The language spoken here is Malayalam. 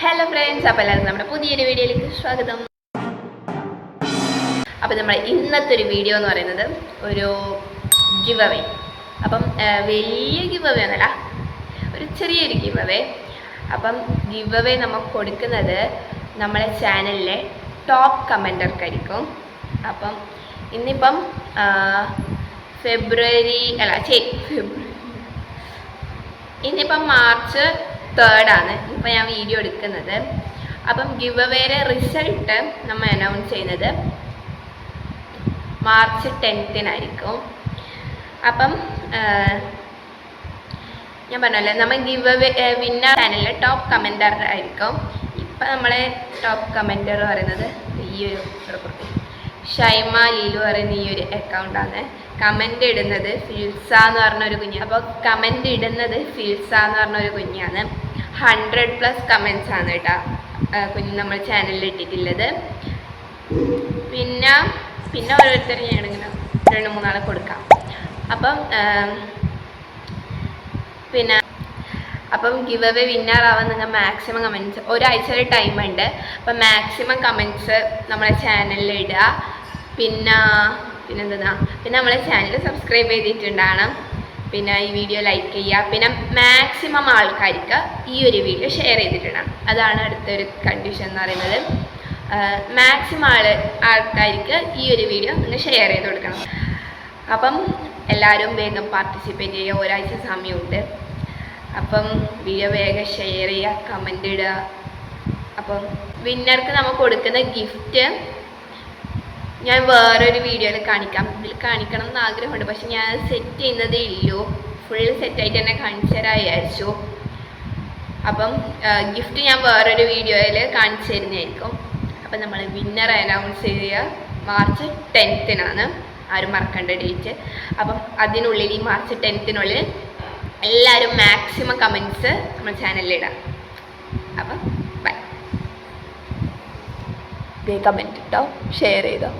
ഹലോ ഫ്രണ്ട്സ്, അപ്പോൾ എല്ലാവർക്കും നമ്മുടെ പുതിയൊരു വീഡിയോയിലേക്ക് സ്വാഗതം. അപ്പോൾ നമ്മൾ ഇന്നത്തെ ഒരു വീഡിയോ എന്ന് പറയുന്നത് ഒരു ഗിവ് അവേ. അപ്പം വലിയ ഗിവ് അവേ ഒന്നല്ല, ഒരു ചെറിയൊരു ഗിവ് അവേ. അപ്പം ഗിവ് അവേ നമുക്ക് കൊടുക്കുന്നത് നമ്മളെ ചാനലിലെ ടോപ്പ് കമൻറ്റർക്കായിരിക്കും. അപ്പം ഇന്നിപ്പം ഇന്നിപ്പം മാർച്ച് 3 ആണ് ഇപ്പോൾ ഞാൻ വീഡിയോ എടുക്കുന്നത്. അപ്പം ഗിവ് അവേയുടെ റിസൾട്ട് നമ്മൾ അനൗൺസ് ചെയ്യുന്നത് മാർച്ച് 10-നായിരിക്കും. അപ്പം ഞാൻ പറഞ്ഞല്ലോ, നമ്മൾ ഗിവ് അവേ വിന്നർ ചാനലിലെ ടോപ്പ് കമൻറ്റർ ആയിരിക്കും. ഇപ്പം നമ്മളെ ടോപ്പ് കമൻറ്റർ പറയുന്നത് ഈ ഒരു ഷൈമ ലീലു പറയുന്ന ഈ ഒരു അക്കൗണ്ടാണ്. കമൻ്റ് ഇടുന്നത് ഫിൽസ എന്ന് പറഞ്ഞൊരു കുഞ്ഞ്. അപ്പോൾ കമൻ്റ് ഇടുന്നത് ഫിൽസ എന്ന് പറഞ്ഞൊരു കുഞ്ഞാണ്. 100+ കമൻറ്റ്സ് ആണ് കേട്ടോ കുഞ്ഞ് നമ്മൾ ചാനലിൽ ഇട്ടിട്ടുള്ളത്. പിന്നെ ഓരോരുത്തരും ഞാനിങ്ങനെ 2-3 ആളെ കൊടുക്കാം. അപ്പം ഗിവ് അവേ വിന്നർ ആവാൻ നിങ്ങൾ മാക്സിമം കമൻറ്റ്സ്, ഒരാഴ്ചയുടെ ടൈം ഉണ്ട്. അപ്പം മാക്സിമം കമൻറ്റ്സ് നമ്മളെ ചാനലിൽ ഇടുക. പിന്നെ നമ്മളെ ചാനൽ സബ്സ്ക്രൈബ് ചെയ്തിട്ടുണ്ടാകണം. പിന്നെ ഈ വീഡിയോ ലൈക്ക് ചെയ്യുക. പിന്നെ മാക്സിമം ആൾക്കാർക്ക് ഈ ഒരു വീഡിയോ ഷെയർ ചെയ്തിട്ടുണ്ടാകണം. അതാണ് അടുത്തൊരു കണ്ടീഷൻ എന്ന് പറയുന്നത്. മാക്സിമം ആൾക്കാർക്ക് ഈ ഒരു വീഡിയോ നിങ്ങൾ ഷെയർ ചെയ്ത് കൊടുക്കണം. അപ്പം എല്ലാവരും വേഗം പാർട്ടിസിപ്പേറ്റ് ചെയ്യുക. ഒരാഴ്ച സമയമുണ്ട്. അപ്പം വീഡിയോ വേഗം ഷെയർ ചെയ്യുക, കമൻ്റ് ഇടുക. അപ്പം വിന്നർക്ക് നമ്മൾ കൊടുക്കുന്ന ഗിഫ്റ്റ് ഞാൻ വേറൊരു വീഡിയോയിൽ കാണിക്കാം. ഇതിൽ കാണിക്കണം എന്ന് ആഗ്രഹമുണ്ട്, പക്ഷെ ഞാൻ സെറ്റ് ചെയ്യുന്നതേ ഇല്ലൂ. ഫുൾ സെറ്റായിട്ട് തന്നെ കാണിച്ചു തരാൻ വിചാരിച്ചു. അപ്പം ഗിഫ്റ്റ് ഞാൻ വേറൊരു വീഡിയോയിൽ കാണിച്ചു തരുന്നതായിരിക്കും. അപ്പം നമ്മൾ വിന്നർ അനൗൺസ് ചെയ്യുക മാർച്ച് 10-നാണ്. ആരും മറക്കേണ്ട ഡേറ്റ്. അപ്പം അതിനുള്ളിൽ, ഈ മാർച്ച് 10-നുള്ളിൽ എല്ലാവരും മാക്സിമം കമൻറ്റ്സ് നമ്മൾ ചാനലിലിടാം. അപ്പം ബൈ. കമൻറ്റ് ഇട്ടോ, ഷെയർ ചെയ്തോ.